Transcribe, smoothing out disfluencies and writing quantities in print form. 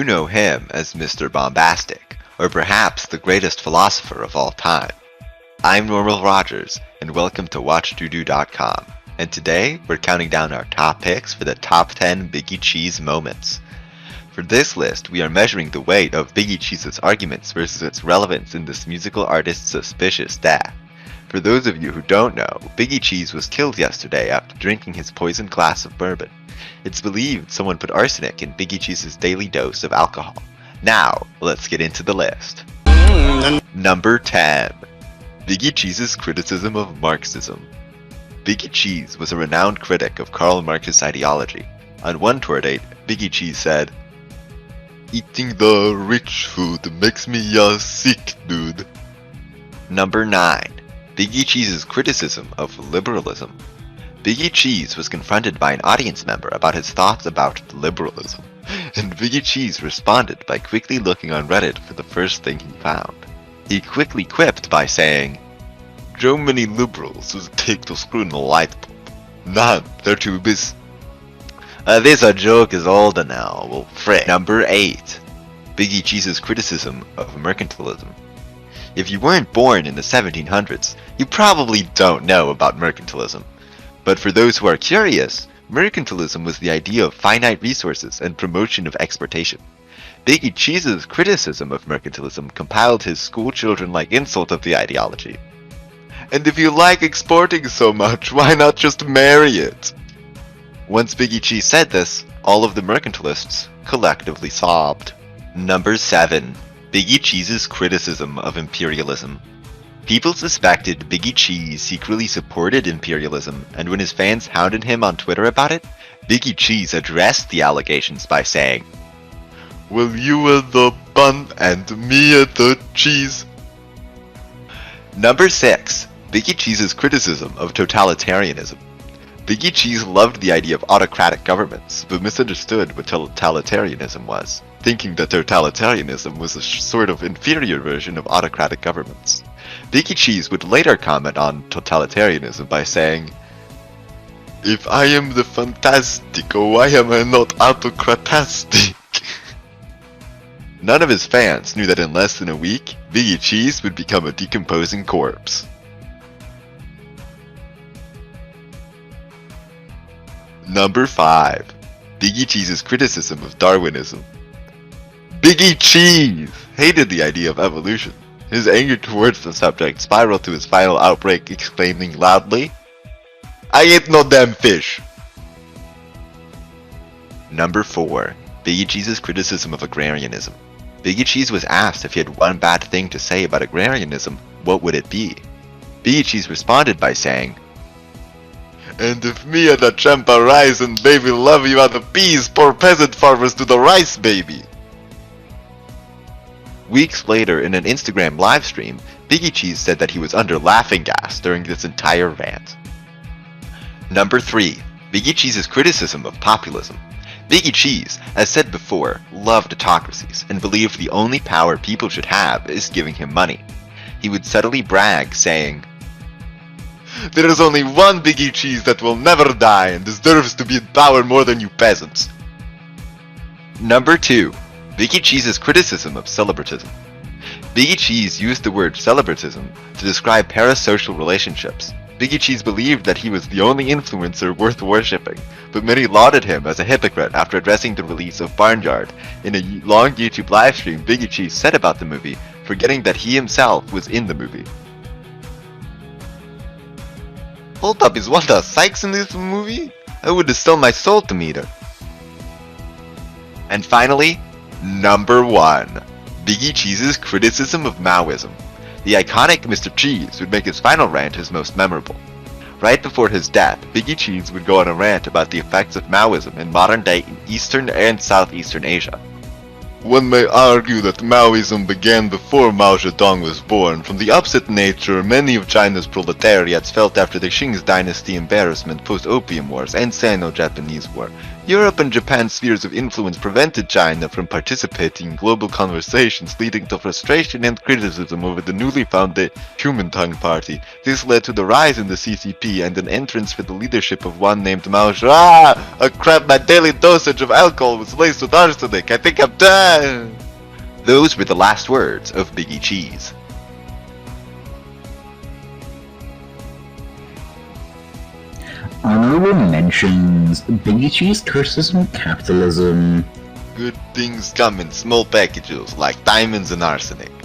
know him as Mr. Bombastic, or perhaps the greatest philosopher of all time. I'm Normal Rogers, and welcome to Watchdoodoo.com, and today we're counting down our top picks for the top 10 Biggie Cheese moments. For this list, we are measuring the weight of Biggie Cheese's arguments versus its relevance in this musical artist's suspicious death. For those of you who don't know, Biggie Cheese was killed yesterday after drinking his poisoned glass of bourbon. It's believed someone put arsenic in Biggie Cheese's daily dose of alcohol. Now, let's get into the list. Number 10. Biggie Cheese's criticism of Marxism. Biggie Cheese was a renowned critic of Karl Marx's ideology. On one tour date, Biggie Cheese said, "Eating the rich food makes me sick, dude." Number 9. Biggie Cheese's criticism of liberalism. Biggie Cheese was confronted by an audience member about his thoughts about liberalism, and Biggie Cheese responded by quickly looking on Reddit for the first thing he found. He quickly quipped by saying, "So many liberals would take to screwing the light bulb. None, they're too busy. This joke is older now, well frick." Number 8. Biggie Cheese's criticism of mercantilism. If you weren't born in the 1700s, you probably don't know about mercantilism. But for those who are curious, mercantilism was the idea of finite resources and promotion of exportation. Biggie Cheese's criticism of mercantilism compiled his schoolchildren-like insult of the ideology. "And if you like exporting so much, why not just marry it?" Once Biggie Cheese said this, all of the mercantilists collectively sobbed. Number 7. Biggie Cheese's criticism of imperialism. People suspected Biggie Cheese secretly supported imperialism, and when his fans hounded him on Twitter about it, Biggie Cheese addressed the allegations by saying, "Well, you were the bun and me the cheese." Number 6. Biggie Cheese's criticism of totalitarianism. Biggie Cheese loved the idea of autocratic governments, but misunderstood what totalitarianism was, thinking that totalitarianism was a sort of inferior version of autocratic governments. Biggie Cheese would later comment on totalitarianism by saying, "If I am the fantastic, why am I not autocratastic?" None of his fans knew that in less than a week, Biggie Cheese would become a decomposing corpse. Number 5. Biggie Cheese's criticism of Darwinism. Biggie Cheese hated the idea of evolution. His anger towards the subject spiraled to his final outbreak, exclaiming loudly, "I ate no damn fish!" Number 4. Biggie Cheese's criticism of agrarianism. Biggie Cheese was asked if he had one bad thing to say about agrarianism, what would it be? Biggie Cheese responded by saying, "And if me and the champa rice and baby love you are the peas, poor peasant farmers do the rice, baby." Weeks later, in an Instagram livestream, Biggie Cheese said that he was under laughing gas during this entire rant. Number 3. Biggie Cheese's criticism of populism. Biggie Cheese, as said before, loved autocracies and believed the only power people should have is giving him money. He would subtly brag, saying, "There is only one Biggie Cheese that will never die and deserves to be in power more than you peasants." Number 2. Biggie Cheese's criticism of celibatism. Biggie Cheese used the word celibatism to describe parasocial relationships. Biggie Cheese believed that he was the only influencer worth worshipping, but many lauded him as a hypocrite after addressing the release of Barnyard. In a long YouTube livestream, Biggie Cheese said about the movie, forgetting that he himself was in the movie. "Hold up, is Wanda Sykes in this movie? I would have sold my soul to meet her." And finally, Number 1. Biggie Cheese's criticism of Maoism. The iconic Mr. Cheese would make his final rant his most memorable. Right before his death, Biggie Cheese would go on a rant about the effects of Maoism in modern day Eastern and Southeastern Asia. "One may argue that Maoism began before Mao Zedong was born, from the upset nature many of China's proletariats felt after the Qing dynasty embarrassment post-Opium Wars and Sino-Japanese War. Europe and Japan's spheres of influence prevented China from participating in global conversations, leading to frustration and criticism over the newly founded Kuomintang Party. This led to the rise in the CCP and an entrance for the leadership of one named Mao Zedong. Ah! Crap, my daily dosage of alcohol was laced with arsenic. I think I'm dead! Those were the last words of Biggie Cheese. Honorable mentions: Biggie Cheese curses on capitalism. Good things come in small packages like diamonds and arsenic.